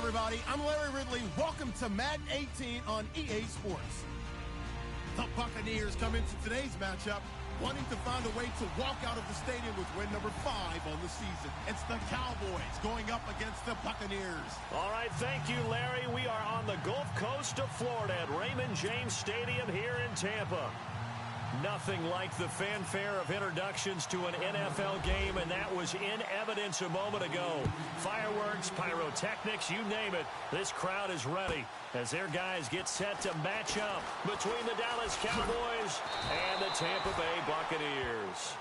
everybody. I'm Larry Ridley. Welcome to Madden 18 on EA Sports. The Buccaneers come into today's matchup wanting to find a way to walk out of the stadium with win number 5 on the season. It's the Cowboys going up against the Buccaneers. All right, thank you, Larry. We are on the Gulf Coast of Florida at Raymond James Stadium here in Tampa. Nothing like the fanfare of introductions to an NFL game, and that was in evidence a moment ago. Fireworks, pyrotechnics, you name it. This crowd is ready as their guys get set to match up between the Dallas Cowboys and the Tampa Bay Buccaneers.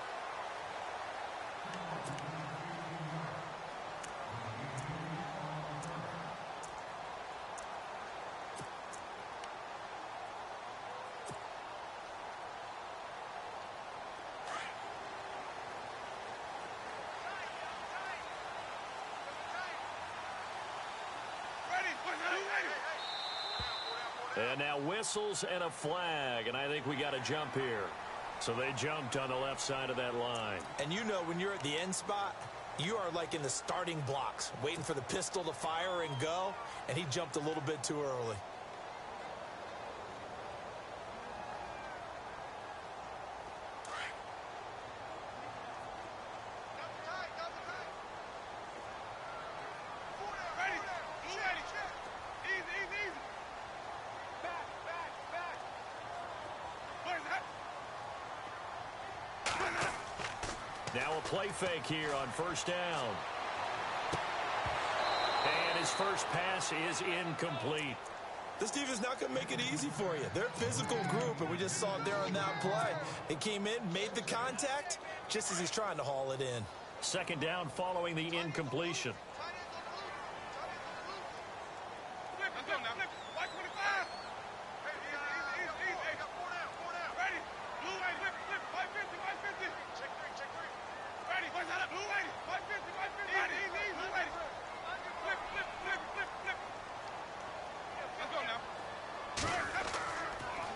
And now whistles and a flag, and I think we got to jump here. So they jumped on the left side of that line. And you know, when you're at the end spot, you are like in the starting blocks, waiting for the pistol to fire and go, and he jumped a little bit too early. Now a play fake here on first down. And his first pass is incomplete. This defense not going to make it easy for you. They're a physical group, and we just saw it there on that play. They came in, made the contact, just as he's trying to haul it in. Second down following the incompletion.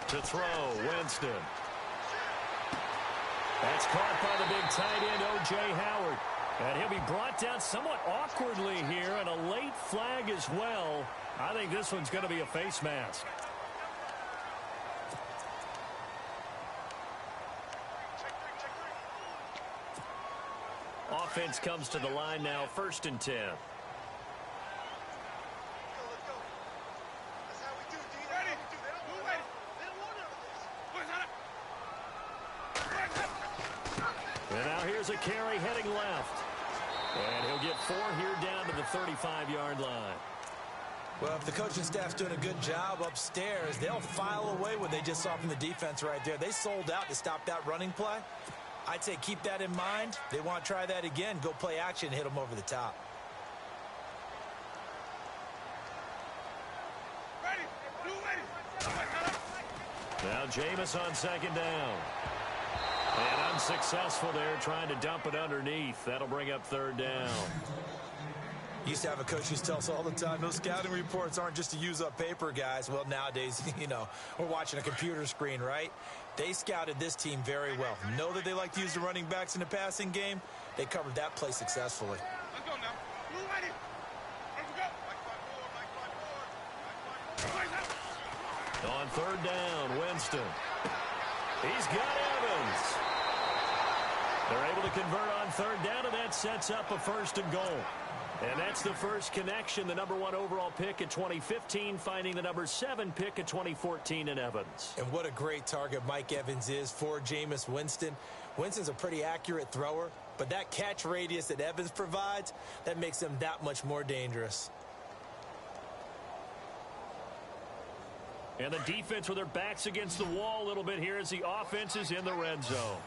To throw, Winston. That's caught by the big tight end, O.J. Howard. And he'll be brought down somewhat awkwardly here, and a late flag as well. I think this one's going to be a face mask. Offense comes to the line now, 1st and 10. And now here's a carry heading left. And he'll get 4 here down to the 35-yard line. Well, if the coaching staff's doing a good job upstairs, they'll file away what they just saw from the defense right there. They sold out to stop that running play. I'd say keep that in mind. They want to try that again. Go play action and hit them over the top. Now Jameis on second down. And unsuccessful there, trying to dump it underneath. That'll bring up 3rd down. Used to have a coach who tells us all the time, those scouting reports aren't just to use up paper, guys. Well, nowadays, you know, we're watching a computer screen, right? They scouted this team very well. Know that they like to use the running backs in the passing game. They covered that play successfully. Let's go now. Blue ready. On 3rd down, Winston. He's got Evans. They're able to convert on 3rd down, and that sets up a 1st and goal. And that's the first connection, the number 1 overall pick in 2015, finding the number 7 pick in 2014 in Evans. And what a great target Mike Evans is for Jameis Winston. Winston's a pretty accurate thrower, but that catch radius that Evans provides, that makes him that much more dangerous. And the defense with their backs against the wall a little bit here as the offense is in the red zone.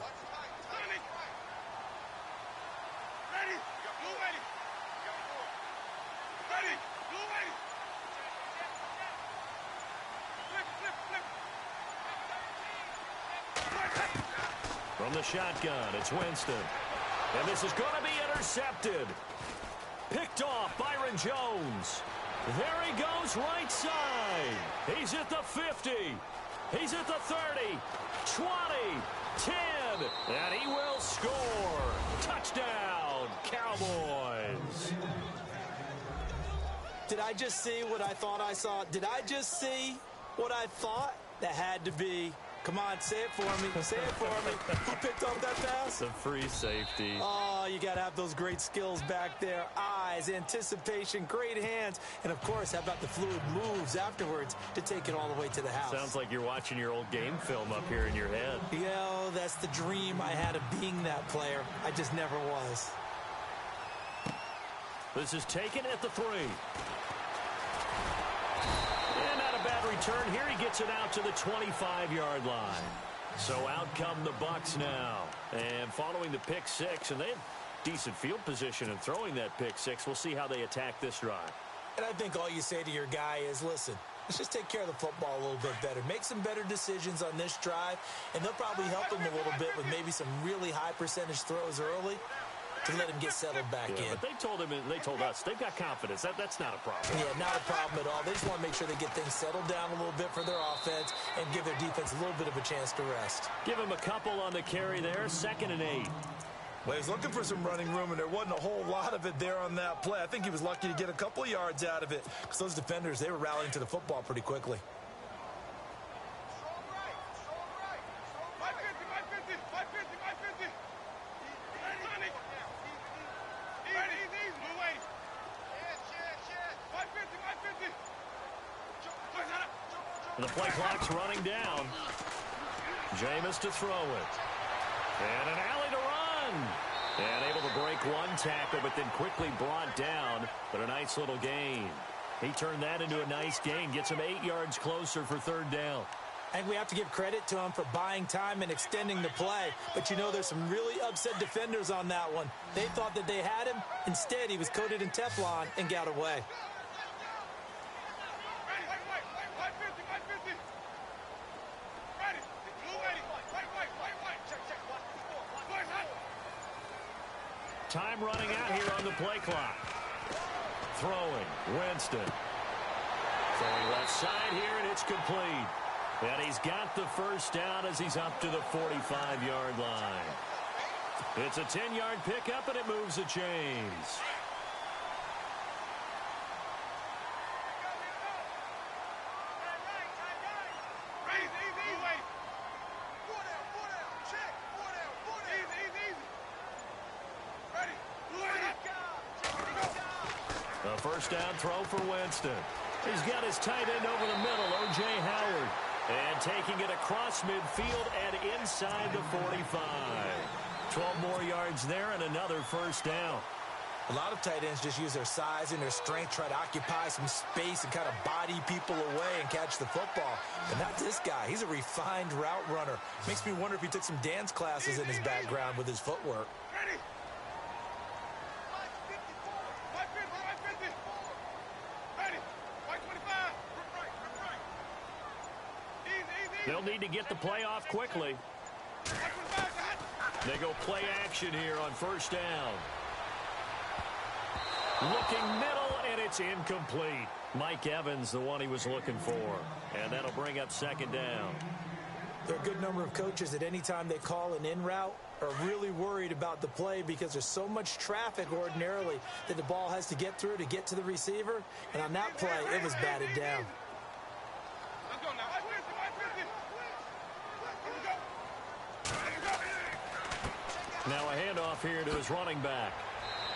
From the shotgun, it's Winston. And this is going to be intercepted. Picked off, Byron Jones. There he goes, right side. He's at the 50. He's at the 30, 20, 10, and he will score. Touchdown, Cowboys. Did I just see what I thought I saw? Did I just see what I thought? That had to be. Come on, say it for me. Say it for me. Who picked up that pass? The free safety. Oh, you got to have those great skills back there. Eyes, anticipation, great hands. And, of course, how about the fluid moves afterwards to take it all the way to the house? Sounds like you're watching your old game film up here in your head. Yo, that's the dream I had of being that player. I just never was. This is taken at the 3. And not a bad return here. He gets it out to the 25-yard line. So out come the Bucs now. And following the pick 6, and they have decent field position in throwing that pick 6. We'll see how they attack this drive. And I think all you say to your guy is, listen, let's just take care of the football a little bit better. Make some better decisions on this drive, and they'll probably help him a little bit with maybe some really high percentage throws early to let him get settled back in. But they told us they've got confidence. That's not a problem. Yeah, not a problem at all. They just want to make sure they get things settled down a little bit for their offense and give their defense a little bit of a chance to rest. Give him a couple on the carry there. 2nd and 8. Well, he's looking for some running room, and there wasn't a whole lot of it there on that play. I think he was lucky to get a couple of yards out of it because those defenders, they were rallying to the football pretty quickly. The play clock's running down. Jameis to throw it. And an alley to run. And able to break one tackle, but then quickly brought down. But a nice little gain. He turned that into a nice gain. Gets him 8 yards closer for 3rd down. And we have to give credit to him for buying time and extending the play. But, you know, there's some really upset defenders on that one. They thought that they had him. Instead, he was coated in Teflon and got away. Time running out here on the play clock. Throwing. Winston. Throwing left side here, and it's complete. And he's got the first down as he's up to the 45-yard line. It's a 10-yard pickup, and it moves the chains. A first down throw for Winston. He's got his tight end over the middle, O.J. Howard. And taking it across midfield and inside the 45. 12 more yards there and another first down. A lot of tight ends just use their size and their strength, try to occupy some space and kind of body people away and catch the football. But not this guy. He's a refined route runner. Makes me wonder if he took some dance classes in his background with his footwork. They'll need to get the play off quickly. They go play action here on first down. Looking middle, and it's incomplete. Mike Evans, the one he was looking for. And that'll bring up 2nd down. There are a good number of coaches at any time they call an in route are really worried about the play because there's so much traffic ordinarily that the ball has to get through to get to the receiver. And on that play, it was batted down. Now a handoff here to his running back.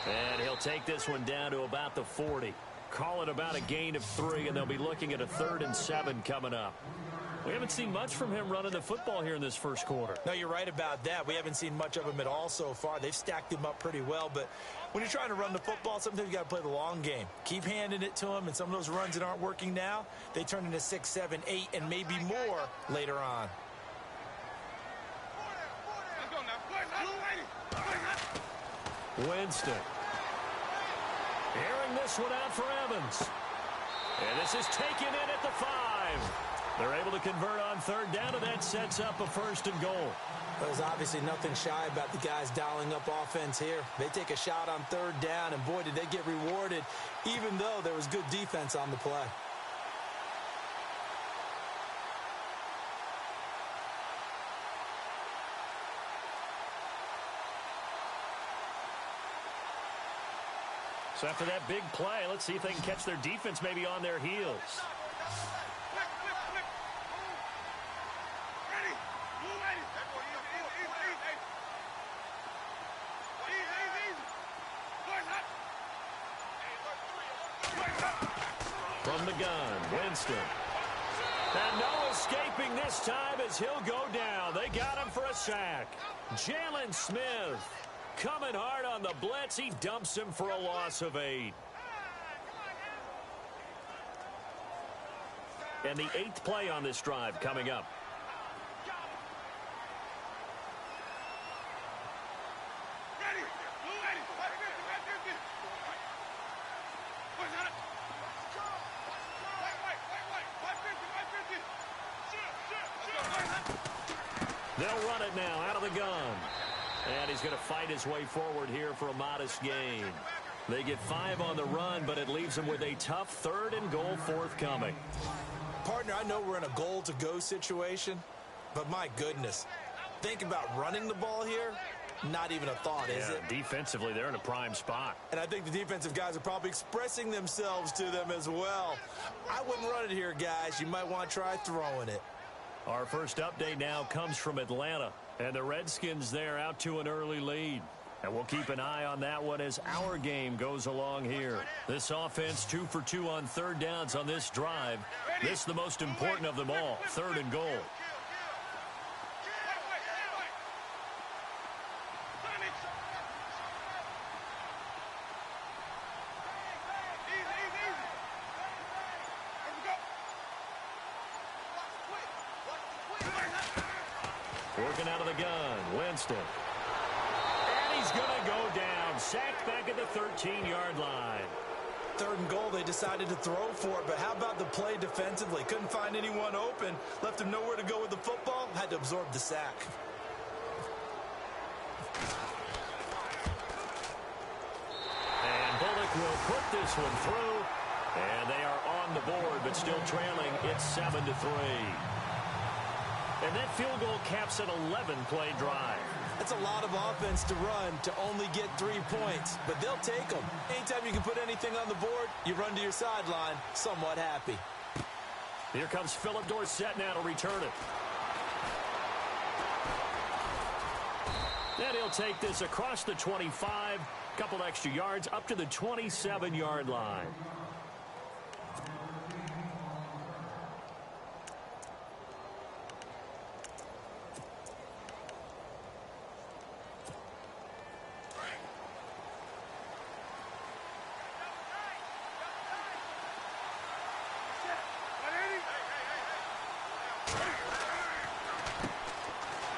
And he'll take this one down to about the 40. Call it about a gain of 3, and they'll be looking at a 3rd and 7 coming up. We haven't seen much from him running the football here in this first quarter. No, you're right about that. We haven't seen much of him at all so far. They've stacked him up pretty well, but when you're trying to run the football, sometimes you got to play the long game. Keep handing it to him, and some of those runs that aren't working now, they turn into 6, 7, 8, and maybe more later on. Winston. Airing this one out for Evans. And this is taken in at the 5. They're able to convert on 3rd down, and that sets up a 1st and goal. There's obviously nothing shy about the guys dialing up offense here. They take a shot on 3rd down, and boy, did they get rewarded, even though there was good defense on the play. So after that big play, let's see if they can catch their defense maybe on their heels. From the gun, Winston. And no escaping this time as he'll go down. They got him for a sack. Jalen Smith coming hard on the blitz. He dumps him for a loss of 8. And the 8th play on this drive coming up. They'll run it now out of the gun. And he's going to fight his way forward here for a modest gain. They get 5 on the run, but it leaves them with a tough 3rd and goal forthcoming. Partner, I know we're in a goal-to-go situation, but my goodness, think about running the ball here. Not even a thought, is it? Defensively, they're in a prime spot. And I think the defensive guys are probably expressing themselves to them as well. I wouldn't run it here, guys. You might want to try throwing it. Our first update now comes from Atlanta. And the Redskins there out to an early lead. And we'll keep an eye on that one as our game goes along here. This offense 2 for 2 on 3rd downs on this drive. This the most important of them all, 3rd and goal. Working out of the gun, Winston. And he's going to go down. Sacked back at the 13-yard line. 3rd and goal, they decided to throw for it, but how about the play defensively? Couldn't find anyone open. Left him nowhere to go with the football. Had to absorb the sack. And Bullock will put this one through. And they are on the board, but still trailing. It's 7-3. And that field goal caps an 11-play drive. That's a lot of offense to run to only get 3 points, but they'll take them. Anytime you can put anything on the board, you run to your sideline somewhat happy. Here comes Philip Dorsett now to return it. And he'll take this across the 25, couple extra yards up to the 27-yard line.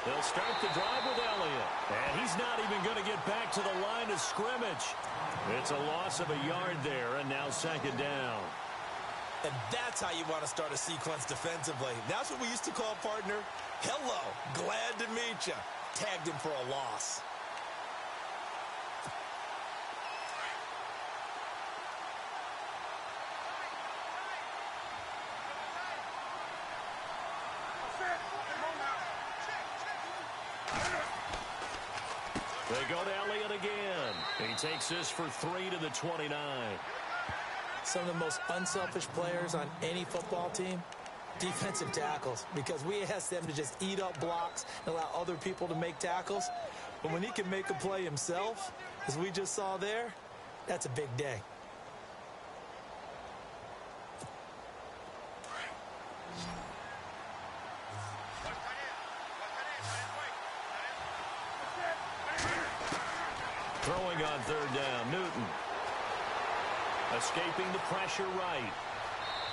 They'll start the drive with Elliott. And he's not even going to get back to the line of scrimmage. It's a loss of a yard there, and now 2nd down. And that's how you want to start a sequence defensively. That's what we used to call, partner, hello, glad to meet you. Tagged him for a loss. They go to Elliott again. He takes this for 3 to the 29. Some of the most unselfish players on any football team, defensive tackles, because we ask them to just eat up blocks and allow other people to make tackles. But when he can make a play himself, as we just saw there, that's a big day. Throwing on 3rd down, Newton. Escaping the pressure right.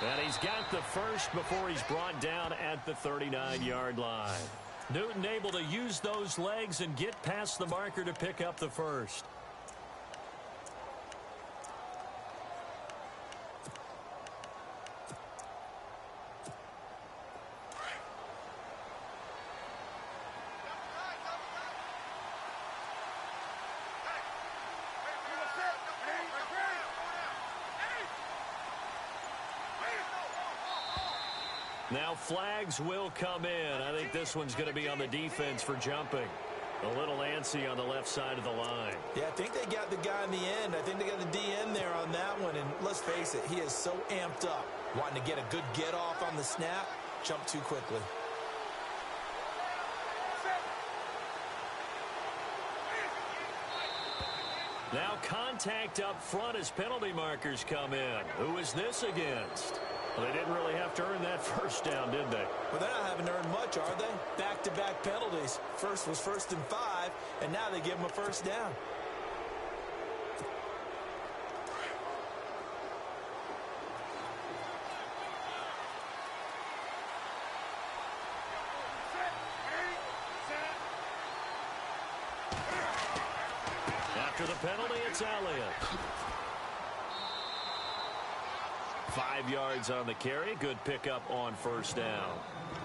And he's got the first before he's brought down at the 39-yard line. Newton able to use those legs and get past the marker to pick up the first. Now flags will come in. I think this one's going to be on the defense for jumping. A little answer. Yancey on the left side of the line. Yeah, I think they got the guy in the end. I think they got the DN there on that one. And let's face it, he is so amped up, wanting to get a good get off on the snap, jump too quickly. Now contact up front as penalty markers come in. Who is this against? Well, they didn't really have to earn that first down, did they? Well, they're not having to earn much, are they? Back-to-back penalties. First was 1st and 5, and now they give them a first down. After the penalty, it's Elliott. 5 yards on the carry. Good pickup on first down.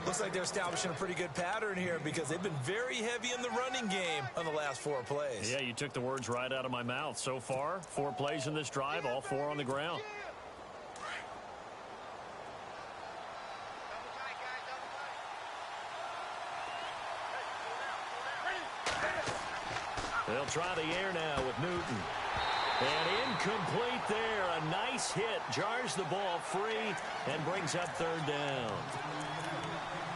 Looks like they're establishing a pretty good pattern here because they've been very heavy in the running game on the last 4 plays. Yeah, you took the words right out of my mouth. So far, 4 plays in this drive, all 4 on the ground. They'll try the air now with Newton. And incomplete there. A nice hit. Jars the ball free and brings up 3rd down.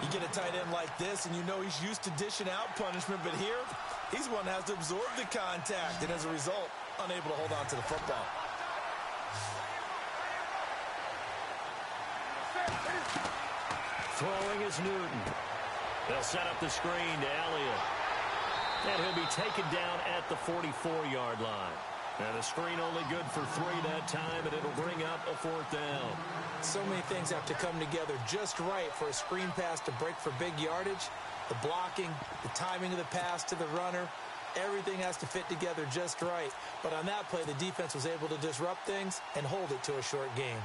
You get a tight end like this, and you know he's used to dishing out punishment, but here, he's one that has to absorb the contact, and as a result, unable to hold on to the football. Throwing is Newton. They'll set up the screen to Elliott. And he'll be taken down at the 44-yard line. And the screen only good for 3 that time, and it'll bring up a 4th down. So many things have to come together just right for a screen pass to break for big yardage. The blocking, the timing of the pass to the runner, everything has to fit together just right. But on that play, the defense was able to disrupt things and hold it to a short game.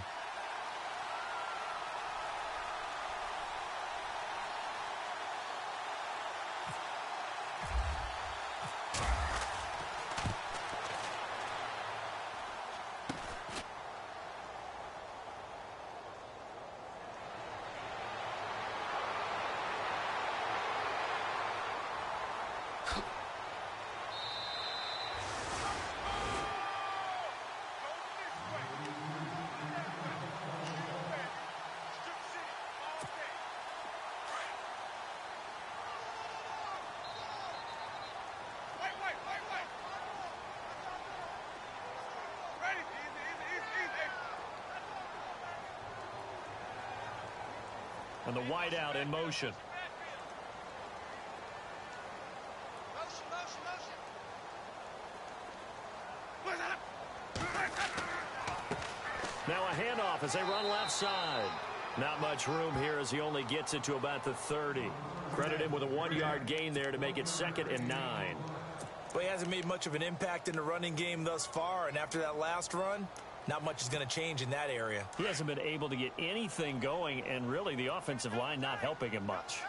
And the wideout in motion. Now a handoff as they run left side. Not much room here as he only gets it to about the 30. Credit him with a 1-yard gain there to make it 2nd and 9. Well, he hasn't made much of an impact in the running game thus far, and after that last run, not much is going to change in that area. He hasn't been able to get anything going, and really the offensive line not helping him much.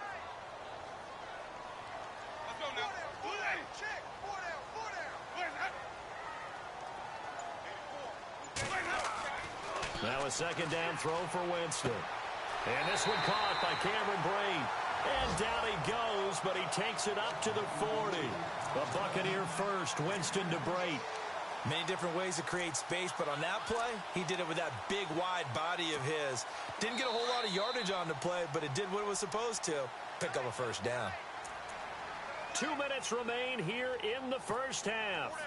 Now a 2nd down throw for Winston. And this one caught by Cameron Brate. And down he goes, but he takes it up to the 40. A Buccaneer first, Winston to Brate. Many different ways to create space, but on that play, he did it with that big, wide body of his. Didn't get a whole lot of yardage on the play, but it did what it was supposed to. Pick up a first down. 2 minutes remain here in the first half.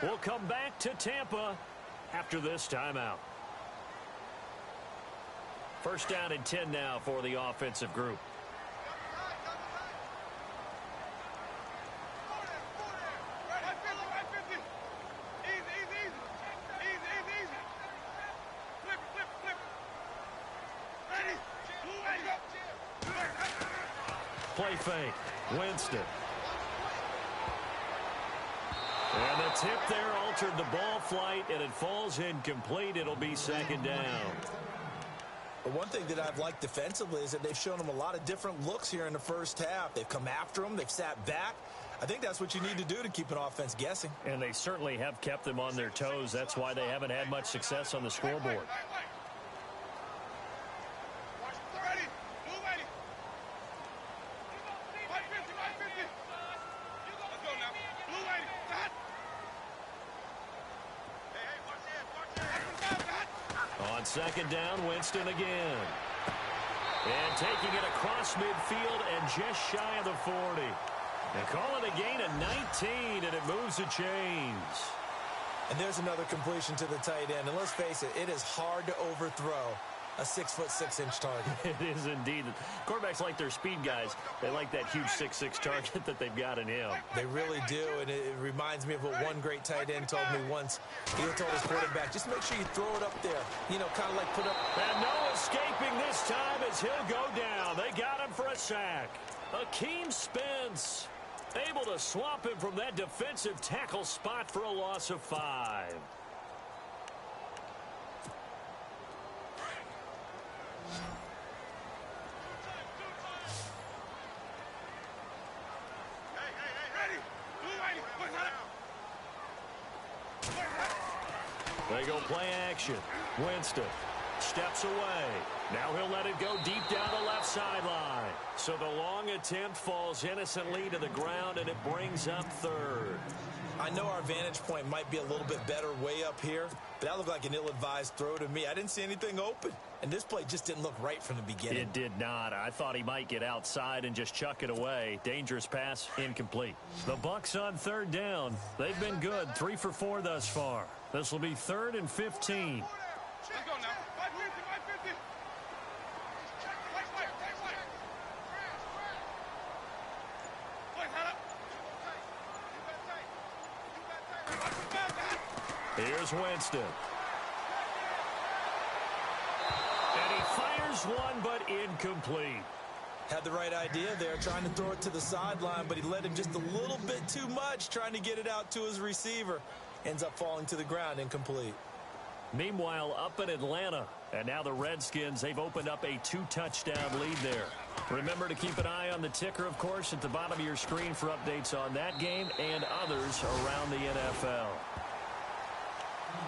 We'll come back to Tampa after this timeout. First down and 10 now for the offensive group. Play fake. Winston. And the tip there altered the ball flight, and it falls incomplete. It'll be 2nd down. But one thing that I've liked defensively is that they've shown them a lot of different looks here in the first half. They've come after them. They've sat back. I think that's what you need to do to keep an offense guessing. And they certainly have kept them on their toes. That's why they haven't had much success on the scoreboard. On second down, Winston again. And taking it across midfield and just shy of the 40. They call it a gain of 19, and it moves the chains. And there's another completion to the tight end. And let's face it, it is hard to overthrow a 6'6" target. It is indeed. Quarterbacks like their speed guys. They like that huge 6'6" target that they've got in him. They really do, and it reminds me of what one great tight end told me once. He told his quarterback, just make sure you throw it up there. You know, kind of like put up. And no escaping this time as he'll go down. They got him for a sack. Akeem Spence able to swap him from that defensive tackle spot for a loss of 5. They go play action. Winston steps away. Now he'll let it go deep down the left sideline. So the long attempt falls innocently to the ground, and it brings up third. I know our vantage point might be a little bit better way up here, but that looked like an ill-advised throw to me. I didn't see anything open, and this play just didn't look right from the beginning. It did not. I thought he might get outside and just chuck it away. Dangerous pass, incomplete. The Bucs on third down. They've been good, 3 for 4 thus far. This will be 3rd and 15. Let's go now. 550, 550. Here's Winston. And he fires one, but incomplete. Had the right idea there, trying to throw it to the sideline, but he led him just a little bit too much, trying to get it out to his receiver. Ends up falling to the ground, incomplete. Meanwhile, up in Atlanta, and now the Redskins, they've opened up a 2-touchdown lead there. Remember to keep an eye on the ticker, of course, at the bottom of your screen for updates on that game and others around the NFL.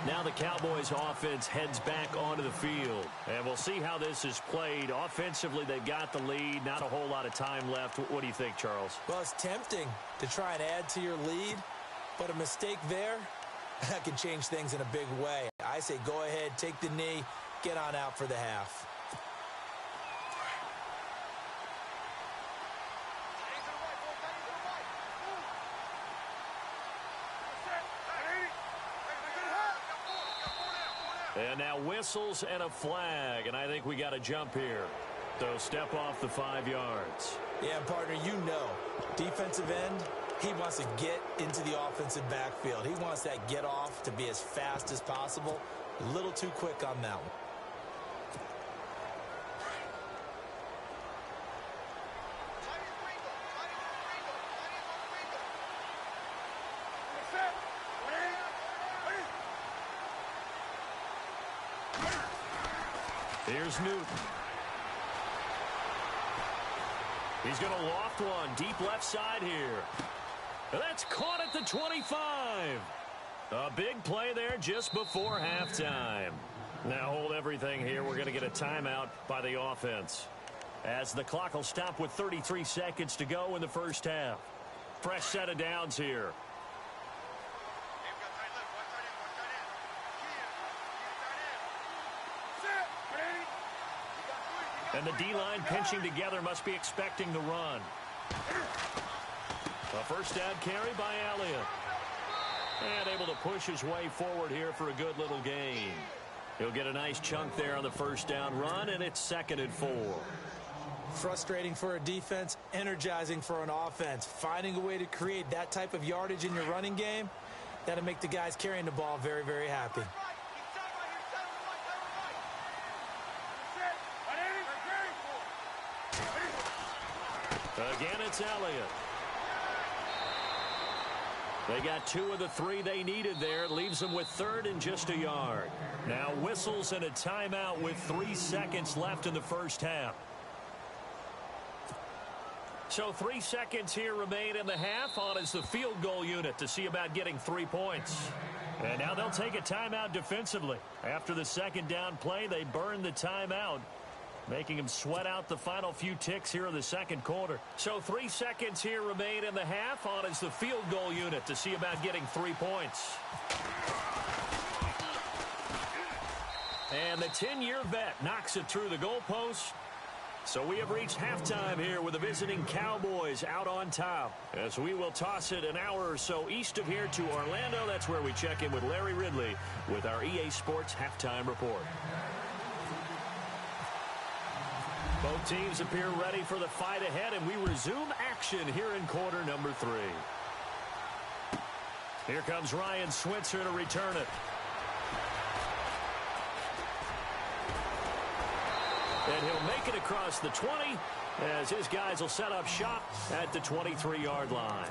Now the Cowboys offense heads back onto the field. And we'll see how this is played. Offensively, they've got the lead. Not a whole lot of time left. What do you think, Charles? Well, it's tempting to try and add to your lead, but a mistake there, that can change things in a big way. I say go ahead, take the knee, get on out for the half. And now whistles and a flag, and I think we got a jump here. So step off the 5 yards. Yeah, partner, you know, defensive end, he wants to get into the offensive backfield. He wants that get off to be as fast as possible. A little too quick on that one. Here's Newton. He's going to loft one deep left side here. That's caught at the 25. A big play there just before halftime. Now hold everything here. We're going to get a timeout by the offense, as the clock will stop with 33 seconds to go in the first half. Fresh set of downs here. And the D-line pinching together must be expecting the run. A first down carry by Elliott. And able to push his way forward here for a good little gain. He'll get a nice chunk there on the first down run, and it's 2nd and 4. Frustrating for a defense, energizing for an offense. Finding a way to create that type of yardage in your running game, that'll make the guys carrying the ball very, very happy. Again, it's Elliott. They got 2 of the 3 they needed there. It leaves them with 3rd and just a yard. Now whistles and a timeout with 3 seconds left in the first half. So 3 seconds here remain in the half. On is the field goal unit to see about getting 3 points. And now they'll take a timeout defensively. After the second down play, they burn the timeout, making him sweat out the final few ticks here in the second quarter. So 3 seconds here remain in the half. On is the field goal unit to see about getting 3 points. And the 10-year vet knocks it through the goalpost. So we have reached halftime here with the visiting Cowboys out on top. As we will toss it an hour or so east of here to Orlando. That's where we check in with Larry Ridley with our EA Sports Halftime Report. Both teams appear ready for the fight ahead, and we resume action here in quarter number 3. Here comes Ryan Switzer to return it. And he'll make it across the 20 as his guys will set up shop at the 23-yard line.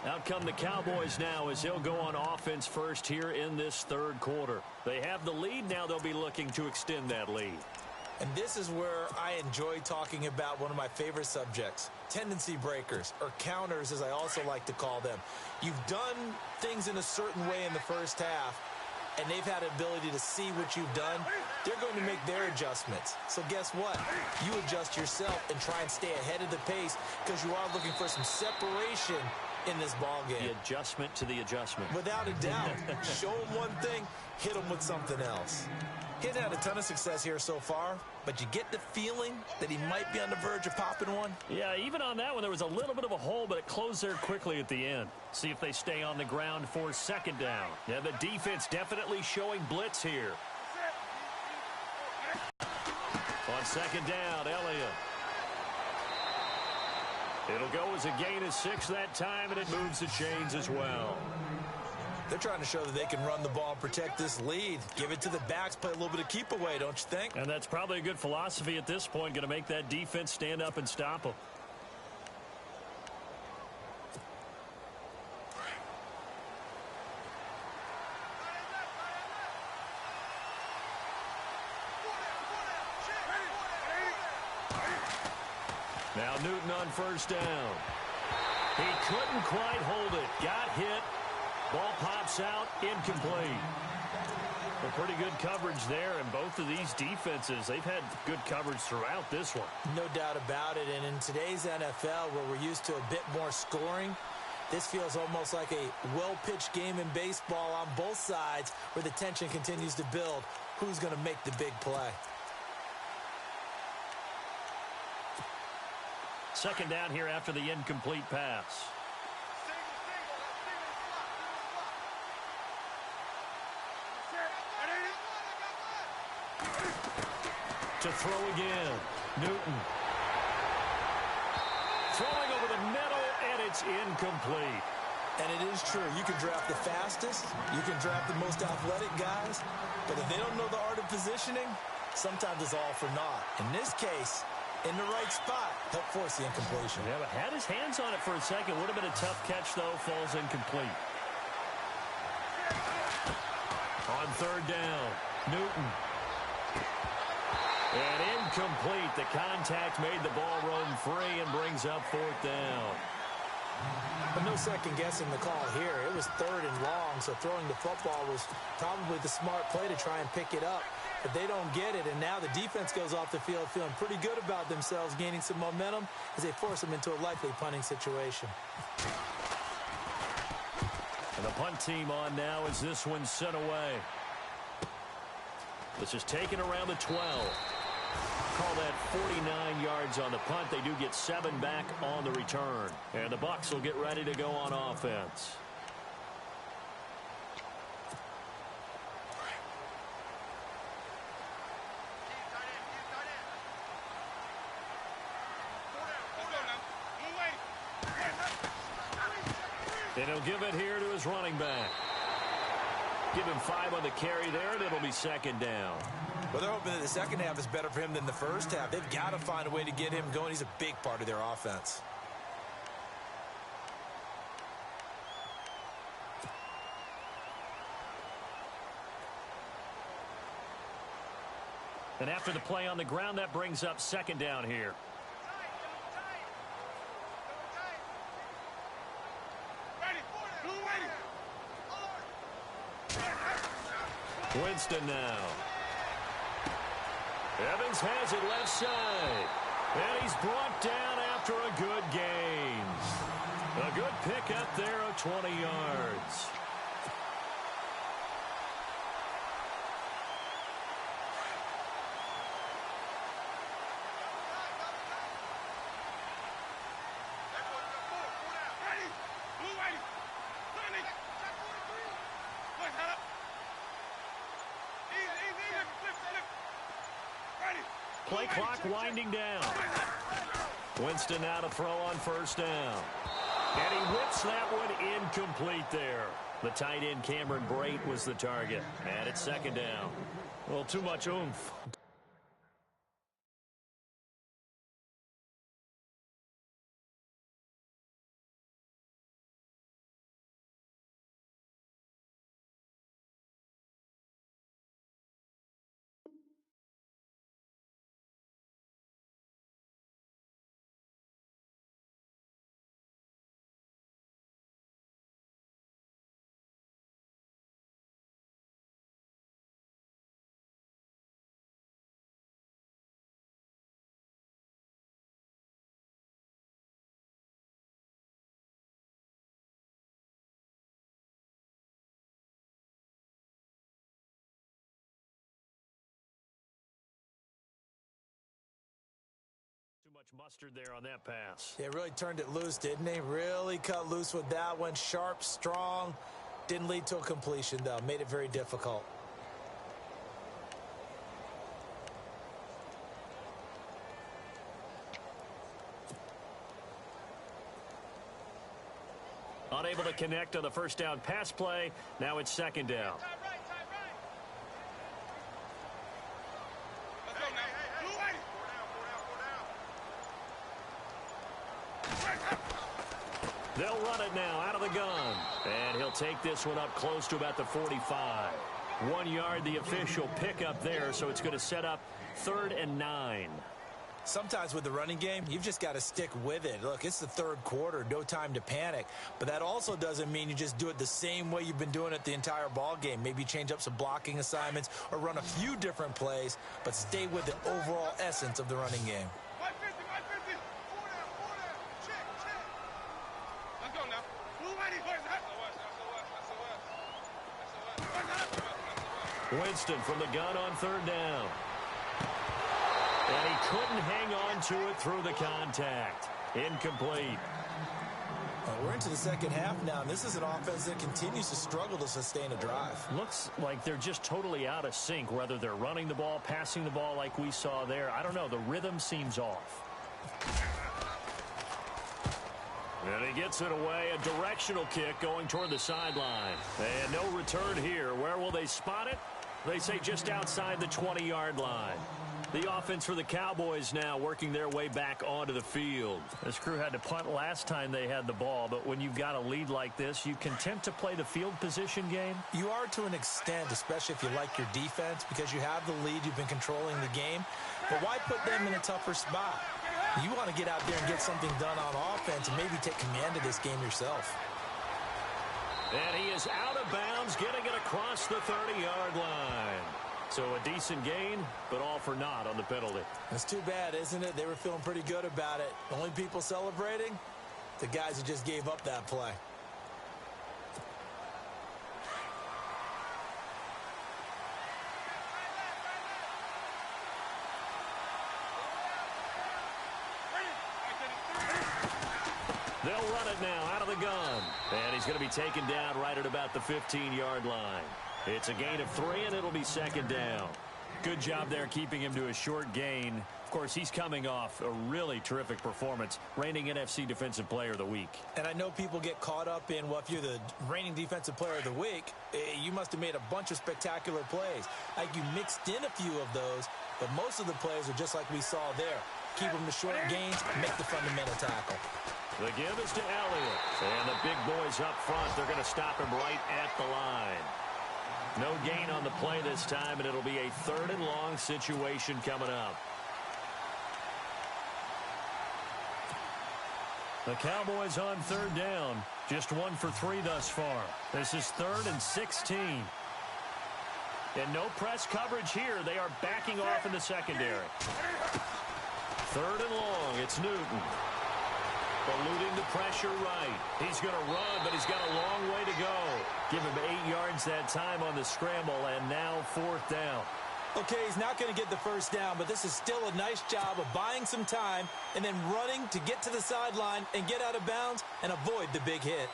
Out come the Cowboys now as they'll go on offense first here in this third quarter. They have the lead. Now they'll be looking to extend that lead. And this is where I enjoy talking about one of my favorite subjects, tendency breakers, or counters as I also like to call them. You've done things in a certain way in the first half, and they've had an ability to see what you've done. They're going to make their adjustments. So guess what? You adjust yourself and try and stay ahead of the pace because you are looking for some separation in this ball game. The adjustment to the adjustment. Without a doubt. Show them one thing, hit them with something else. He hasn't had a ton of success here so far, but you get the feeling that he might be on the verge of popping one. Yeah, even on that one, there was a little bit of a hole, but it closed there quickly at the end. See if they stay on the ground for second down. Yeah, the defense definitely showing blitz here. On second down, Elliott. It'll go as a gain of 6 that time, and it moves the chains as well. They're trying to show that they can run the ball and protect this lead. Give it to the backs, play a little bit of keep away, don't you think? And that's probably a good philosophy at this point, going to make that defense stand up and stop them. Now Newton on first down. He couldn't quite hold it. Got hit. Ball pops out, incomplete. But pretty good coverage there, and both of these defenses, they've had good coverage throughout this one. No doubt about it, and in today's NFL, where we're used to a bit more scoring, this feels almost like a well-pitched game in baseball on both sides, where the tension continues to build. Who's going to make the big play? Second down here after the incomplete pass. To throw again, Newton. Throwing over the middle, and it's incomplete. And it is true. You can draft the fastest. You can draft the most athletic guys. But if they don't know the art of positioning, sometimes it's all for naught. In this case, in the right spot, help force the incompletion. Yeah, but had his hands on it for a second. Would have been a tough catch, though. Falls incomplete. On third down, Newton. And incomplete. The contact made the ball roam free and brings up fourth down. But no second guessing the call here. It was third and long, so throwing the football was probably the smart play to try and pick it up. But they don't get it, and now the defense goes off the field feeling pretty good about themselves, gaining some momentum as they force them into a likely punting situation. And the punt team on now as this one's sent away. This is taken around the 12. Call that 49 yards on the punt. They do get 7 back on the return. And the Bucs will get ready to go on offense. And he'll give it here to his running back. Give him 5 on the carry there, and it'll be second down. Well, they're hoping that the second half is better for him than the first half. They've got to find a way to get him going. He's a big part of their offense. And after the play on the ground, that brings up second down here. Winston now. Evans has it left side. And he's brought down after a good gain. A good pick up there of 20 yards. Play clock winding down. Winston now to throw on first down. And he whips that one incomplete there. The tight end Cameron Brate was the target. And it's second down. Well, too much oomph. Too much mustard there on that pass. They really turned it loose, didn't they? Really cut loose with that one. Sharp, strong. Didn't lead to a completion, though. Made it very difficult. Unable to connect on the first down pass play. Now it's second down. They'll run it now out of the gun. And he'll take this one up close to about the 45. 1 yard, the official pickup there, so it's going to set up 3rd and 9. Sometimes with the running game, you've just got to stick with it. Look, it's the third quarter, no time to panic. But that also doesn't mean you just do it the same way you've been doing it the entire ball game. Maybe change up some blocking assignments or run a few different plays, but stay with the overall essence of the running game. Winston from the gun on 3rd down. And he couldn't hang on to it through the contact. Incomplete. We're into the second half now, and this is an offense that continues to struggle to sustain a drive. Looks like they're just totally out of sync, whether they're running the ball, passing the ball like we saw there. I don't know. The rhythm seems off. And he gets it away. A directional kick going toward the sideline. And no return here. Where will they spot it? They say just outside the 20-yard line. The offense for the Cowboys now working their way back onto the field. This crew had to punt last time they had the ball, but when you've got a lead like this, you content to play the field position game? You are to an extent, especially if you like your defense, because you have the lead, you've been controlling the game. But why put them in a tougher spot? You want to get out there and get something done on offense and maybe take command of this game yourself. And he is out of bounds, getting it across the 30-yard line. So a decent gain, but all for naught on the penalty. It's too bad, isn't it? They were feeling pretty good about it. Only people celebrating? The guys who just gave up that play. They'll run it now out of the gun. And he's going to be taken down right at about the 15-yard line. It's a gain of 3, and it'll be second down. Good job there keeping him to a short gain. Of course, he's coming off a really terrific performance, reigning NFC Defensive Player of the Week. And I know people get caught up in, well, if you're the reigning Defensive Player of the Week, you must have made a bunch of spectacular plays. Like you mixed in a few of those, but most of the plays are just like we saw there. Keep them to short gains, make the fundamental tackle. The give is to Elliott. And the big boys up front, they're going to stop him right at the line. No gain on the play this time, and it'll be a 3rd and long situation coming up. The Cowboys on 3rd down. Just 1 for 3 thus far. This is 3rd and 16. And no press coverage here. They are backing off in the secondary. 3rd and long. It's Newton. Eluding the pressure right. He's going to run, but he's got a long way to go. Give him 8 yards that time on the scramble, and now 4th down. Okay, he's not going to get the first down, but this is still a nice job of buying some time and then running to get to the sideline and get out of bounds and avoid the big hit.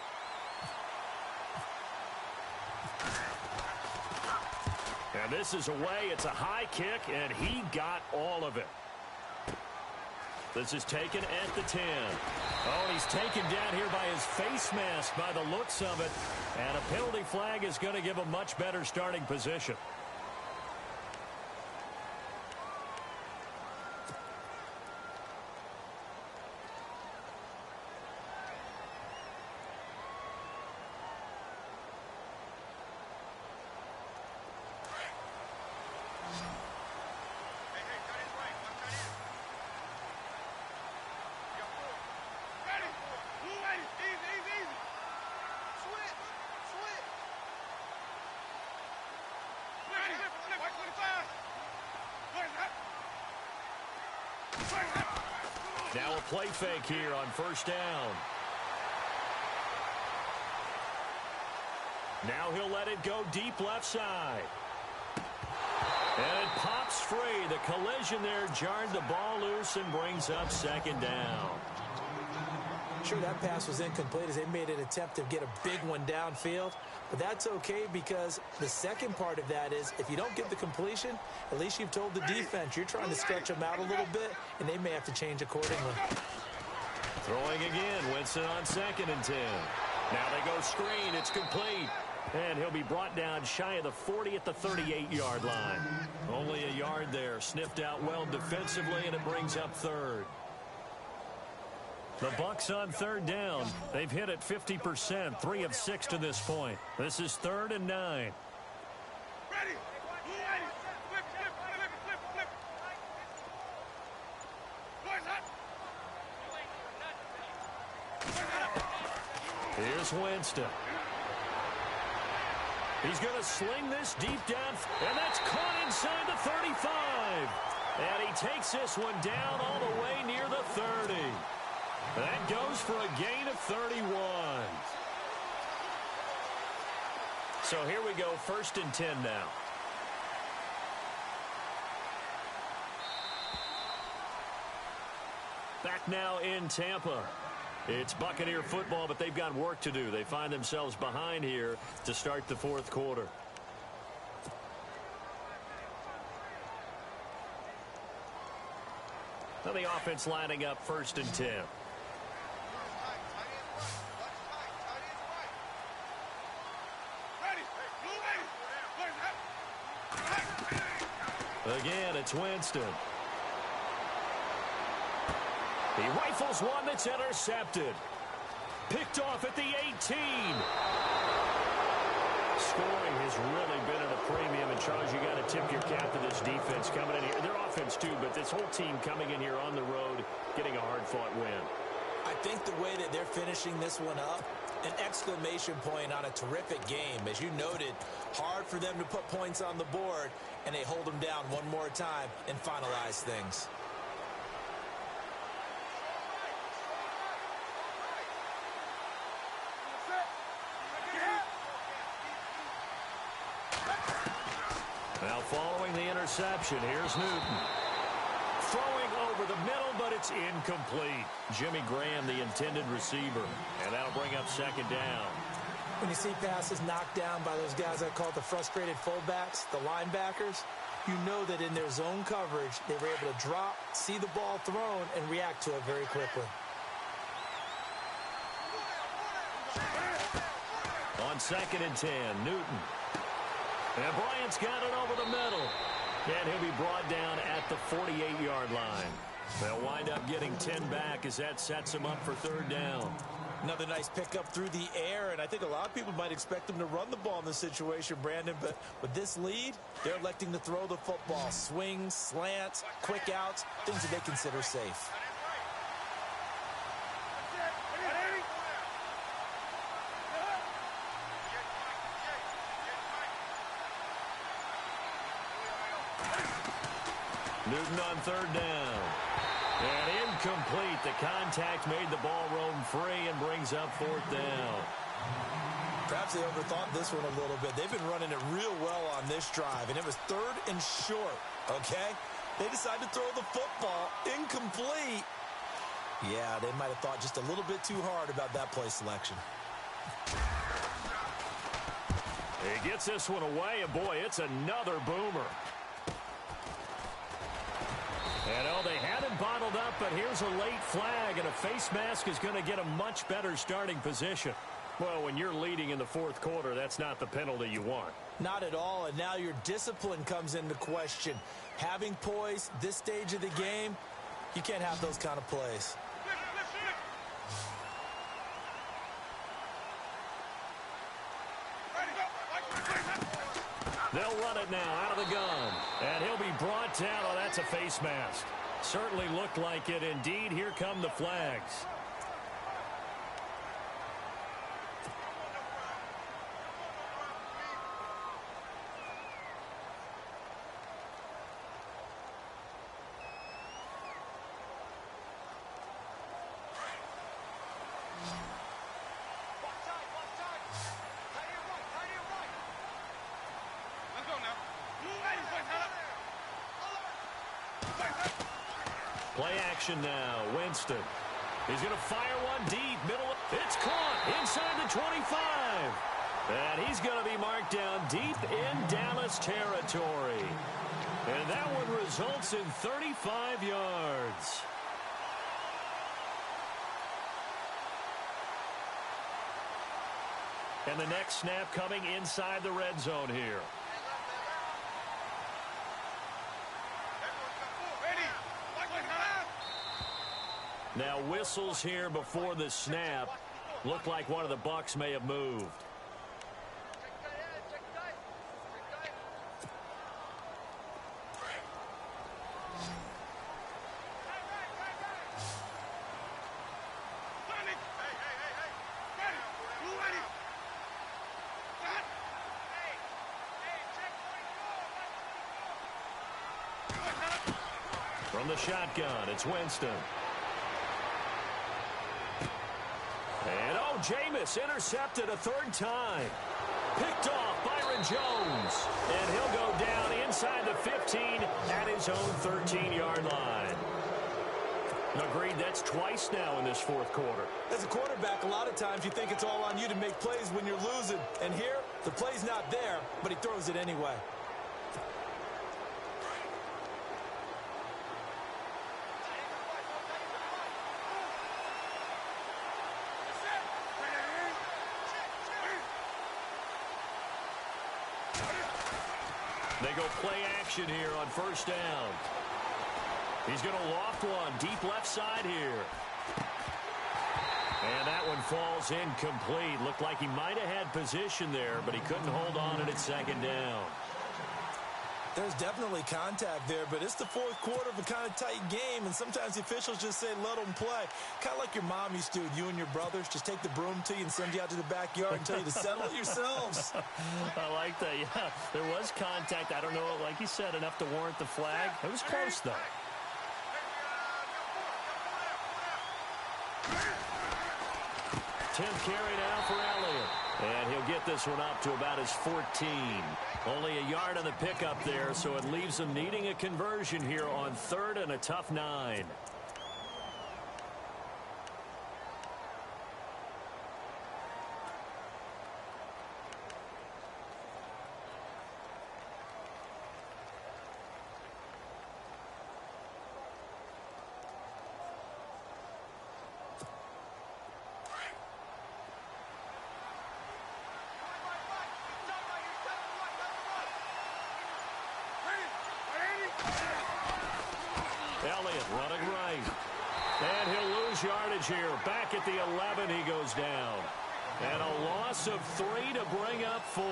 And this is away. It's a high kick, and he got all of it. This is taken at the 10. Oh, he's taken down here by his face mask by the looks of it. And a penalty flag is going to give a much better starting position. Now a play fake here on first down. Now he'll let it go deep left side. And it pops free. The collision there jarred the ball loose and brings up second down. Sure, that pass was incomplete as they made an attempt to get a big one downfield. But that's okay because the second part of that is if you don't get the completion, at least you've told the defense you're trying to stretch them out a little bit, and they may have to change accordingly. Throwing again, Winston on second and 10. Now they go screen. It's complete. And he'll be brought down shy of the 40 at the 38-yard line. Only a yard there. Sniffed out well defensively, and it brings up third. The Bucs on third down. They've hit it 50%, 3 of 6 to this point. This is 3rd and 9. Ready. Flip. Here's Winston. He's going to sling this deep down, and that's caught inside the 35. And he takes this one down all the way near the 30. That goes for a gain of 31. So here we go, 1st and 10 now. Back now in Tampa. It's Buccaneer football, but they've got work to do. They find themselves behind here to start the 4th quarter. Now the offense lining up 1st and 10. Again, it's Winston. He rifles one that's intercepted. Picked off at the 18. Scoring has really been at a premium. And, Charles, you got to tip your cap to this defense coming in here. Their offense, too, but this whole team coming in here on the road, getting a hard-fought win. I think the way that they're finishing this one up, an exclamation point on a terrific game. As you noted, hard for them to put points on the board, and they hold them down one more time and finalize things. Now following the interception, here's Newton. Throwing over the middle, but it's incomplete. Jimmy Graham, the intended receiver. And that'll bring up second down. When you see passes knocked down by those guys I call the frustrated fullbacks, the linebackers, you know that in their zone coverage, they were able to drop, see the ball thrown, and react to it very quickly. On 2nd and 10, Newton. And Bryant's got it over the middle. And he'll be brought down at the 48-yard line. They'll wind up getting 10 back as that sets them up for 3rd down. Another nice pickup through the air, and I think a lot of people might expect them to run the ball in this situation, Brandon, but with this lead, they're electing to throw the football. Swings, slants, quick outs, things that they consider safe. Newton on 3rd down. And incomplete. The contact made the ball roam free and brings up 4th down. Perhaps they overthought this one a little bit. They've been running it real well on this drive, and it was 3rd and short, okay? They decided to throw the football incomplete. Yeah, they might have thought just a little bit too hard about that play selection. He gets this one away, and boy, it's another boomer. And, oh, they had him bottled up, but here's a late flag, and a face mask is going to get a much better starting position. Well, when you're leading in the fourth quarter, that's not the penalty you want. Not at all, and now your discipline comes into question. Having poise this stage of the game, you can't have those kind of plays. They'll run it now out of the gun. And he'll be brought down. Oh, that's a face mask. Certainly looked like it. Indeed, here come the flags. Play action now. Winston. He's going to fire one deep. Middle. It's caught inside the 25. And he's going to be marked down deep in Dallas territory. And that one results in 35 yards. And the next snap coming inside the red zone here. Now whistles here before the snap. Looked like one of the Bucs may have moved. From the shotgun, it's Winston. And, oh, Jameis intercepted a third time. Picked off Byron Jones. And he'll go down inside the 15 at his own 13-yard line. Agreed, that's twice now in this fourth quarter. As a quarterback, a lot of times you think it's all on you to make plays when you're losing. And here, the play's not there, but he throws it anyway. They go play action here on first down. He's going to loft one deep left side here. And that one falls incomplete. Looked like he might have had position there, but he couldn't hold on at second down. There's definitely contact there, but it's the fourth quarter of a kind of tight game, and sometimes the officials just say, let them play. Kind of like your mom used to with you and your brothers. Just take the broom to you and send you out to the backyard and tell you to settle it yourselves. I like that, yeah. There was contact. I don't know, like you said, enough to warrant the flag. It was close, though. Tenth carry now for Elliott. And he'll get this one up to about his 14. Only a yard on the pickup there, so it leaves him needing a conversion here on third and a tough 9. Elliott running right. And he'll lose yardage here. Back at the 11, he goes down. And a loss of 3 to bring up 4.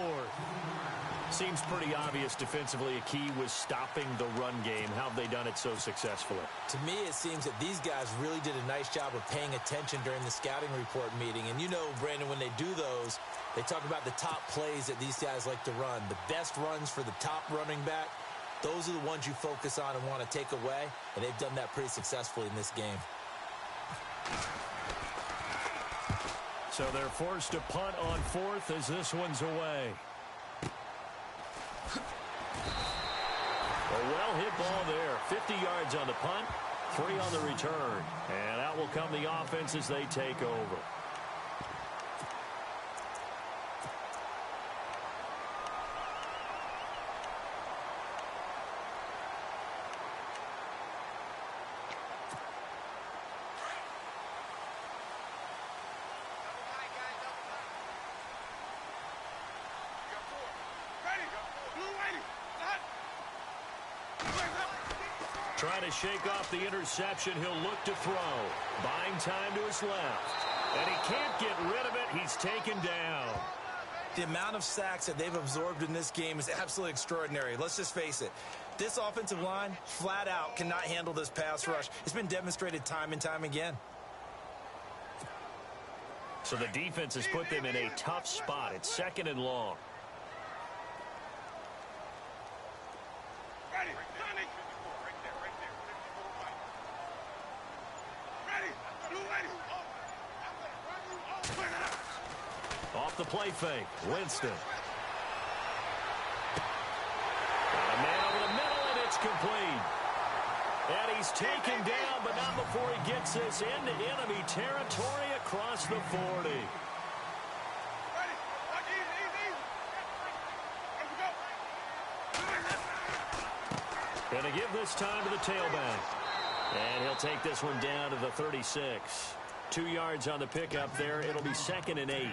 Seems pretty obvious defensively a key was stopping the run game. How have they done it so successfully? To me, it seems that these guys really did a nice job of paying attention during the scouting report meeting. And you know, Brandon, when they do those, they talk about the top plays that these guys like to run. The best runs for the top running back. Those are the ones you focus on and want to take away, and they've done that pretty successfully in this game. So they're forced to punt on fourth as this one's away. A well-hit ball there. 50 yards on the punt, 3 on the return. And out will come the offense as they take over. Trying to shake off the interception. He'll look to throw. Buying time to his left. And he can't get rid of it. He's taken down. The amount of sacks that they've absorbed in this game is absolutely extraordinary. Let's just face it. This offensive line, flat out, cannot handle this pass rush. It's been demonstrated time and time again. So the defense has put them in a tough spot. It's 2nd and long. Ready, Johnny. Right there, right there. 54 right. Ready, blue ready. Off the play fake, Winston. Got a man over the middle, and it's complete. And he's taken down, but not before he gets this into enemy territory across the 40. Ready, watch easy, easy. Let's go. Going to give this time to the tailback. And he'll take this one down to the 36. 2 yards on the pickup there. It'll be 2nd and 8.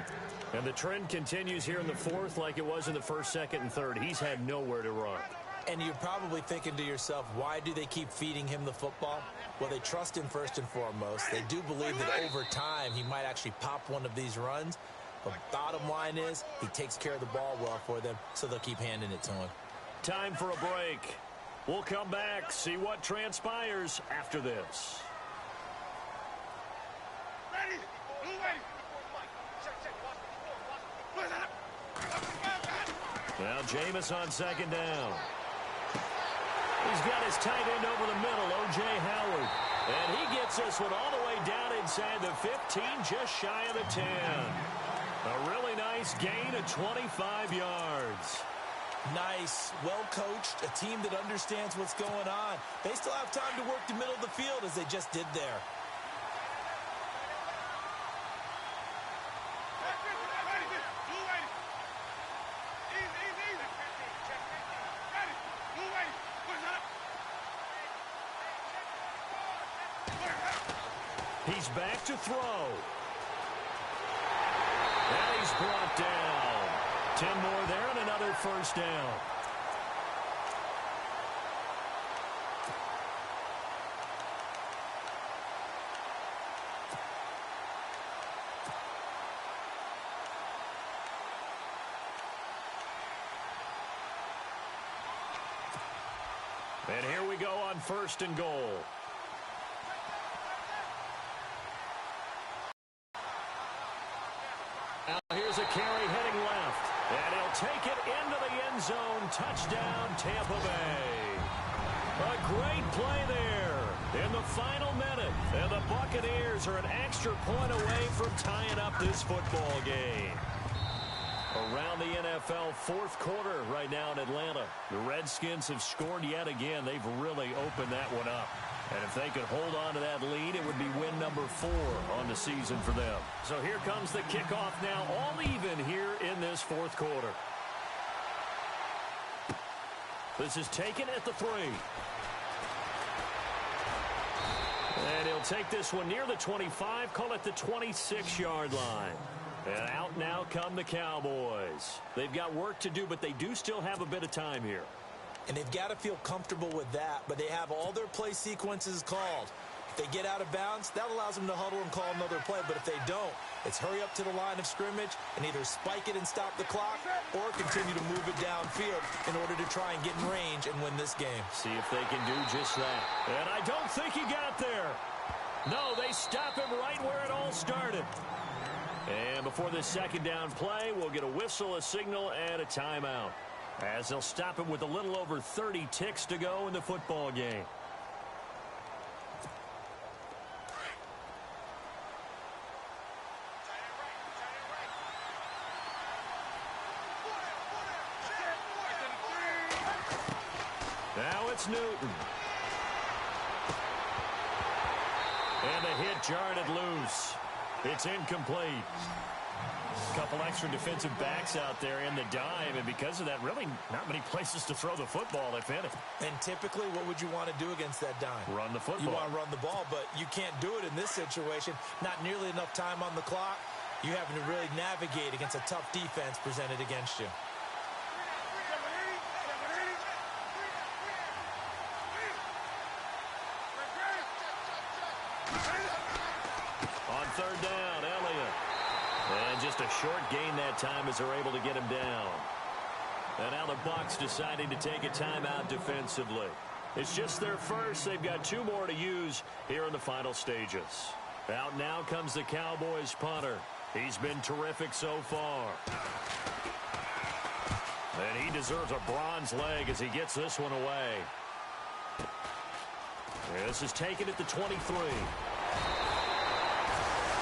And the trend continues here in the 4th like it was in the 1st, 2nd, and 3rd. He's had nowhere to run. And you're probably thinking to yourself, why do they keep feeding him the football? Well, they trust him first and foremost. They do believe that over time he might actually pop one of these runs. But bottom line is he takes care of the ball well for them, so they'll keep handing it to him. Time for a break. We'll come back, see what transpires after this. Ready, blue ready. Now Jameis on 2nd down. He's got his tight end over the middle, O.J. Howard. And he gets this one all the way down inside the 15, just shy of the 10. A really nice gain of 25 yards. Nice, well-coached, a team that understands what's going on. They still have time to work the middle of the field as they just did there. He's back to throw. And he's brought down. 10 more there and another 1st down. And here we go on 1st and goal. Now here's a carry heading left. And he'll take it into the end zone. Touchdown, Tampa Bay. A great play there in the final minute. And the Buccaneers are an extra point away from tying up this football game. Around the NFL, 4th quarter right now in Atlanta. The Redskins have scored yet again. They've really opened that one up. And if they could hold on to that lead, it would be win number 4 on the season for them. So here comes the kickoff now, all even here in this 4th quarter. This is taken at the 3. And he'll take this one near the 25, call it the 26-yard line. And out now come the Cowboys. They've got work to do, but they do still have a bit of time here. And they've got to feel comfortable with that, but they have all their play sequences called. If they get out of bounds, that allows them to huddle and call another play. But if they don't, it's hurry up to the line of scrimmage and either spike it and stop the clock or continue to move it downfield in order to try and get in range and win this game. See if they can do just that. And I don't think he got there. No, they stop him right where it all started. And before this 2nd down play, we'll get a whistle, a signal, and a timeout, as they'll stop him with a little over 30 ticks to go in the football game. Now it's Newton. And the hit jarred it loose. It's incomplete. A couple extra defensive backs out there in the dime, and because of that, really not many places to throw the football, if any. And typically, what would you want to do against that dime? Run the football. You want to run the ball, but you can't do it in this situation. Not nearly enough time on the clock. You having to really navigate against a tough defense presented against you. On third down, Elliott. And just a short gain that time as they're able to get him down. And now the Bucs deciding to take a timeout defensively. It's just their first. They've got 2 more to use here in the final stages. Out now comes the Cowboys punter. He's been terrific so far. And he deserves a bronze leg as he gets this one away. This is taken at the 23.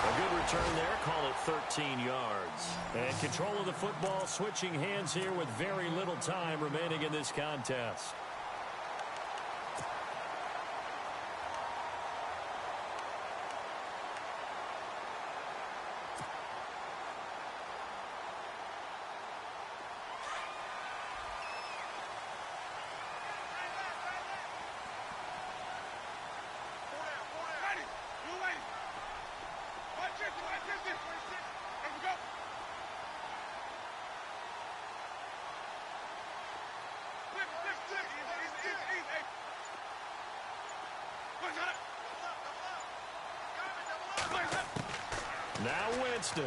A good return there. Call it 13 yards. And control of the football switching hands here with very little time remaining in this contest. Now Winston.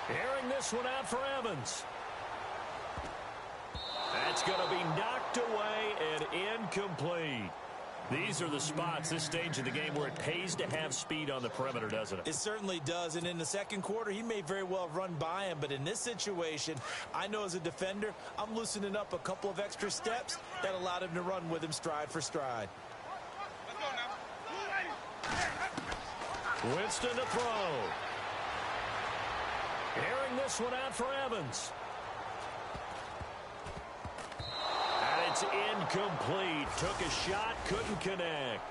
Airing this one out for Evans. That's going to be knocked away and incomplete. These are the spots, this stage of the game, where it pays to have speed on the perimeter, doesn't it? It certainly does, and in the second quarter, he may very well run by him, but in this situation, I know as a defender, I'm loosening up a couple of extra steps that allowed him to run with him stride for stride. Winston to throw. Airing this one out for Evans. And it's incomplete. Took a shot, couldn't connect.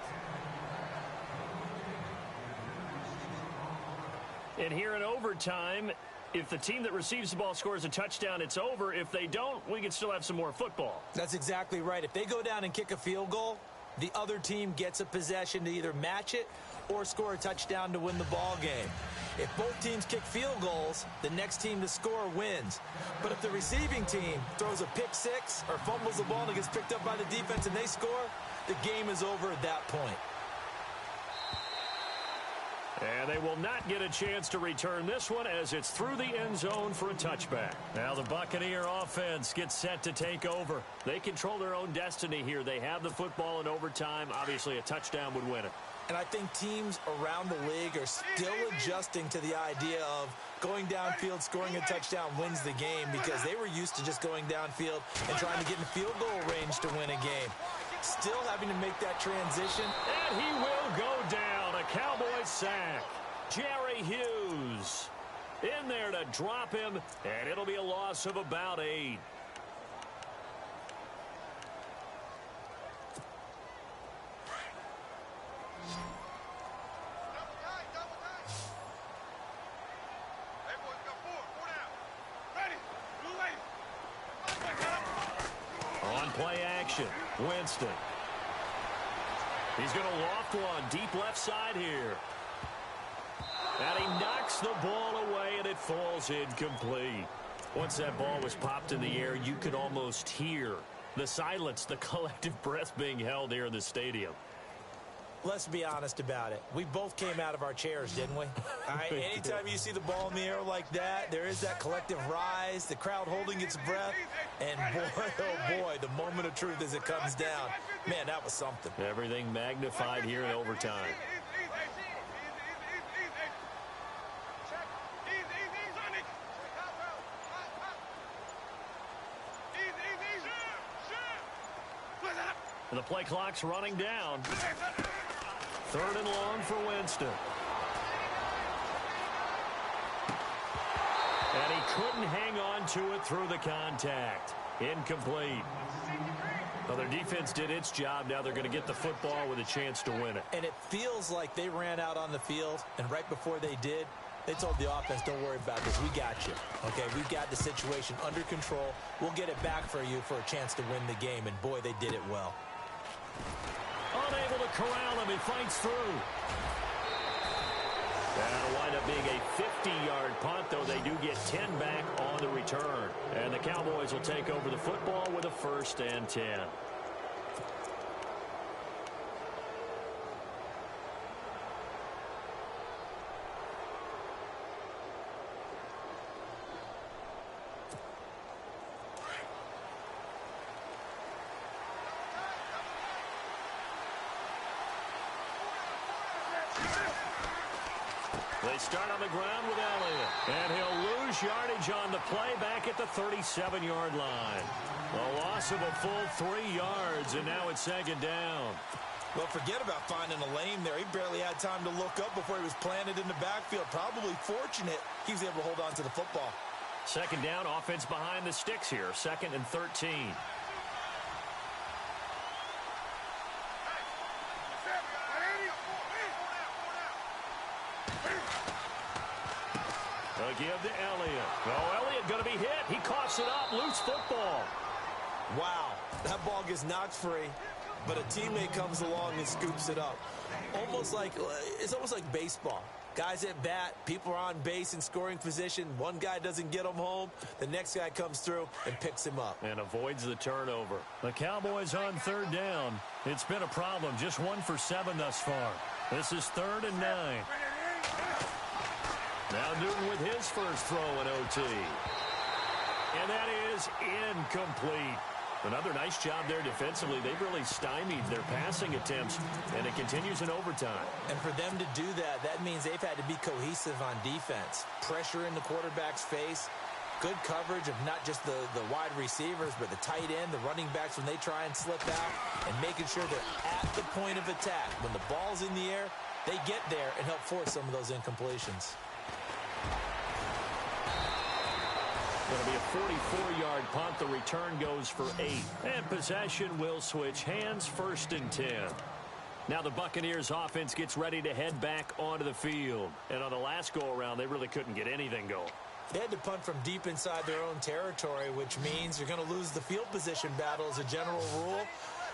And here in overtime, if the team that receives the ball scores a touchdown, it's over. If they don't, we can still have some more football. That's exactly right. If they go down and kick a field goal, the other team gets a possession to either match it or score a touchdown to win the ball game. If both teams kick field goals, the next team to score wins. But if the receiving team throws a pick six or fumbles the ball and it gets picked up by the defense and they score, the game is over at that point. And they will not get a chance to return this one as it's through the end zone for a touchback. Now the Buccaneer offense gets set to take over. They control their own destiny here. They have the football in overtime. Obviously, a touchdown would win it. And I think teams around the league are still adjusting to the idea of going downfield, scoring a touchdown wins the game, because they were used to just going downfield and trying to get in field goal range to win a game. Still having to make that transition. And he will go down. A Cowboys sack. Jerry Hughes in there to drop him, and it'll be a loss of about 8. On play action, Winston. He's going to loft one deep left side here. And he knocks the ball away, and it falls incomplete. Once that ball was popped in the air, you could almost hear the silence, the collective breath being held here in the stadium. Let's be honest about it. We both came out of our chairs, didn't we? All right, anytime you see the ball in the air like that, there is that collective rise, the crowd holding its breath, and boy, oh boy, the moment of truth as it comes down. Man, that was something. Everything magnified here in overtime. And the play clock's running down. 3rd and long for Winston. And he couldn't hang on to it through the contact. Incomplete. Well, their defense did its job. Now they're going to get the football with a chance to win it. And it feels like they ran out on the field, and right before they did, they told the offense, don't worry about this. We got you. Okay, we've got the situation under control. We'll get it back for you for a chance to win the game. And, boy, they did it well. Unable to corral him. He fights through. That'll wind up being a 50-yard punt, though they do get 10 back on the return. And the Cowboys will take over the football with a 1st and 10. They start on the ground with Elliott. And he'll lose yardage on the play back at the 37-yard line. A loss of a full 3 yards, and now it's second down. Well, forget about finding a lane there. He barely had time to look up before he was planted in the backfield. Probably fortunate he was able to hold on to the football. Second down, offense behind the sticks here. 2nd and 13. They'll give to Elliott. Oh, Elliott going to be hit. He coughs it up. Loose football. Wow, that ball gets knocked free, but a teammate comes along and scoops it up. It's almost like baseball. Guys at bat, people are on base in scoring position. One guy doesn't get him home. The next guy comes through and picks him up. And avoids the turnover. The Cowboys on 3rd down. It's been a problem. Just 1 for 7 thus far. This is 3rd and 9. Now Newton with his first throw in OT. And that is incomplete. Another nice job there defensively. They've really stymied their passing attempts, and it continues in overtime. And for them to do that, that means they've had to be cohesive on defense. Pressure in the quarterback's face. Good coverage of not just the wide receivers, but the tight end, the running backs when they try and slip out, and making sure they're at the point of attack. When the ball's in the air, they get there and help force some of those incompletions. Going to be a 44-yard punt. The return goes for 8. And possession will switch hands. 1st and 10. Now the Buccaneers offense gets ready to head back onto the field. And on the last go-around, they really couldn't get anything going. They had to punt from deep inside their own territory, which means you're going to lose the field position battle as a general rule.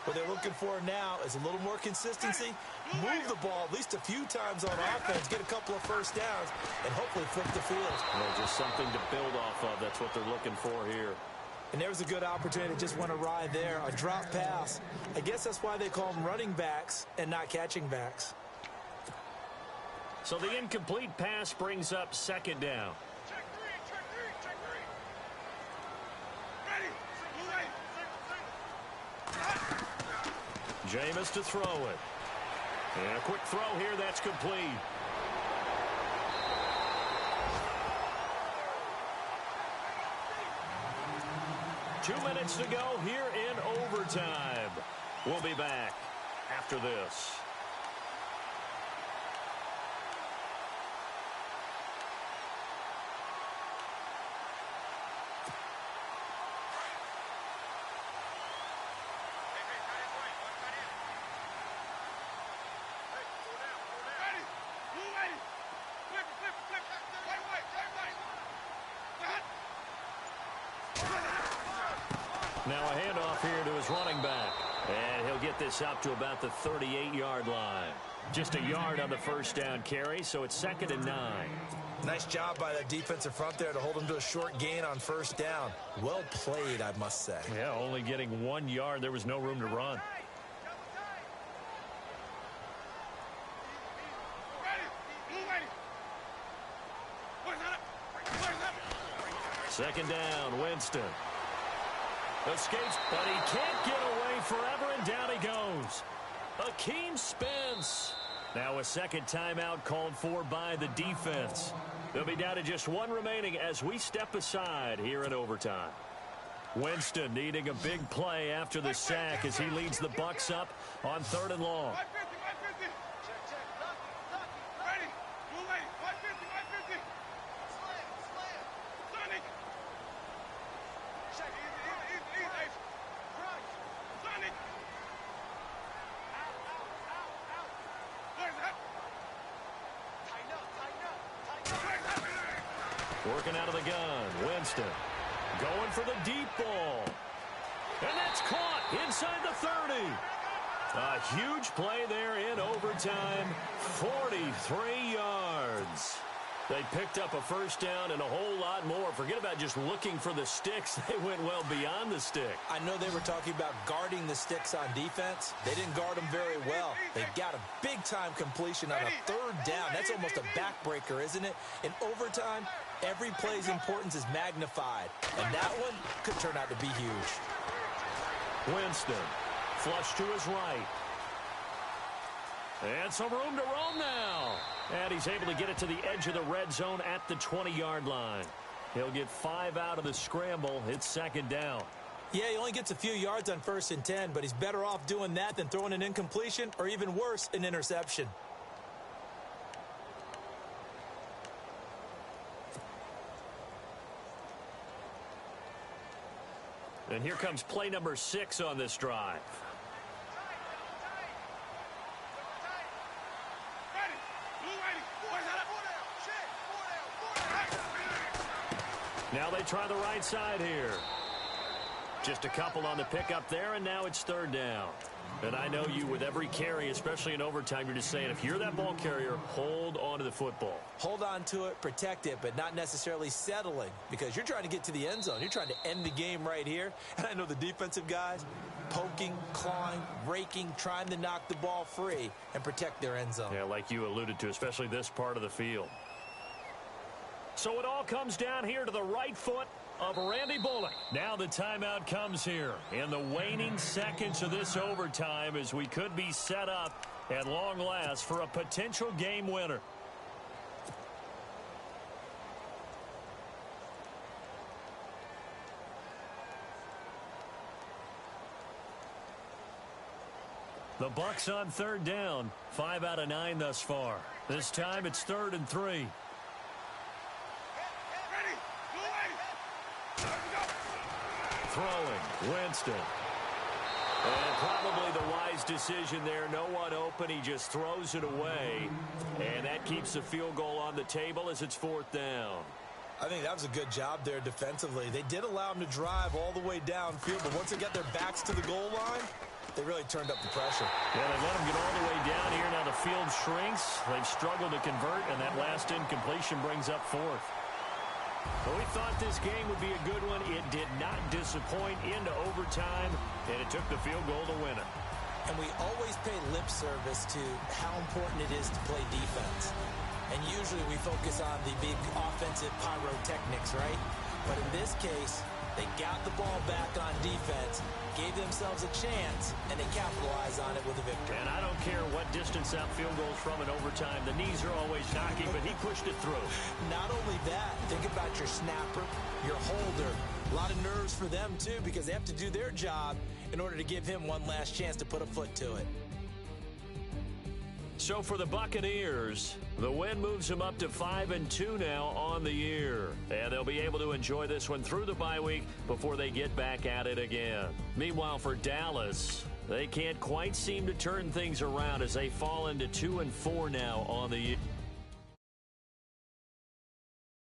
What they're looking for now is a little more consistency, move the ball at least a few times on offense, get a couple of first downs, and hopefully flip the field. Well, just something to build off of. That's what they're looking for here. And there was a good opportunity that just went awry there, a drop pass. I guess that's why they call them running backs and not catching backs. So the incomplete pass brings up 2nd down. Check three. Ready. Jameis to throw it. And a quick throw here, that's complete. Two minutes to go here in overtime. We'll be back after this. Now a handoff here to his running back. And he'll get this up to about the 38-yard line. Just a yard on the first down carry, so it's 2nd and 9. Nice job by that defensive front there to hold him to a short gain on first down. Well played, I must say. Yeah, only getting 1 yard. There was no room to run. Second down, Winston. Escapes, but he can't get away forever, and down he goes. Akeem Spence. Now a second timeout called for by the defense. They'll be down to just 1 remaining as we step aside here in overtime. Winston needing a big play after the sack as he leads the Bucs up on 3rd and long. Working out of the gun, Winston going for the deep ball. And that's caught inside the 30. A huge play there in overtime, 43 yards. They picked up a first down and a whole lot more. Forget about just looking for the sticks. They went well beyond the stick. I know they were talking about guarding the sticks on defense. They didn't guard them very well. They got a big-time completion on a 3rd down. That's almost a backbreaker, isn't it? In overtime, every play's importance is magnified. And that one could turn out to be huge. Winston, flush to his right. And some room to roam now. And he's able to get it to the edge of the red zone at the 20-yard line. He'll get 5 out of the scramble. It's second down. Yeah, he only gets a few yards on 1st and 10, but he's better off doing that than throwing an incompletion or even worse, an interception. And here comes play number 6 on this drive. Now they try the right side here. Just a couple on the pickup there, and now it's third down. And I know you, with every carry, especially in overtime, you're just saying, if you're that ball carrier, hold on to the football. Hold on to it, protect it, but not necessarily settling, because you're trying to get to the end zone. You're trying to end the game right here. And I know the defensive guys, poking, clawing, raking, trying to knock the ball free and protect their end zone. Yeah, like you alluded to, especially this part of the field. So it all comes down here to the right foot of Randy Bullock. Now the timeout comes here in the waning seconds of this overtime, as we could be set up at long last for a potential game winner. The Bucs on third down, 5 out of 9 thus far. This time it's 3rd and 3. Throwing, Winston. And probably the wise decision there. No one open. He just throws it away. And that keeps the field goal on the table as it's 4th down. I think that was a good job there defensively. They did allow him to drive all the way downfield, but once they got their backs to the goal line, they really turned up the pressure. Yeah, they let him get all the way down here. Now the field shrinks. They've struggled to convert, and that last incompletion brings up 4th. Well, we thought this game would be a good one. It did not disappoint into overtime, and it took the field goal to win it. And we always pay lip service to how important it is to play defense. And usually we focus on the big offensive pyrotechnics, right? But in this case, they got the ball back on defense, gave themselves a chance, and they capitalized on it with a victory. And I don't care what distance that field goes from in overtime. The knees are always knocking, but he pushed it through. Not only that, think about your snapper, your holder. A lot of nerves for them, too, because they have to do their job in order to give him one last chance to put a foot to it. So for the Buccaneers, the win moves them up to 5-2 now on the year. And they'll be able to enjoy this one through the bye week before they get back at it again. Meanwhile, for Dallas, they can't quite seem to turn things around as they fall into 2-4 now on the year.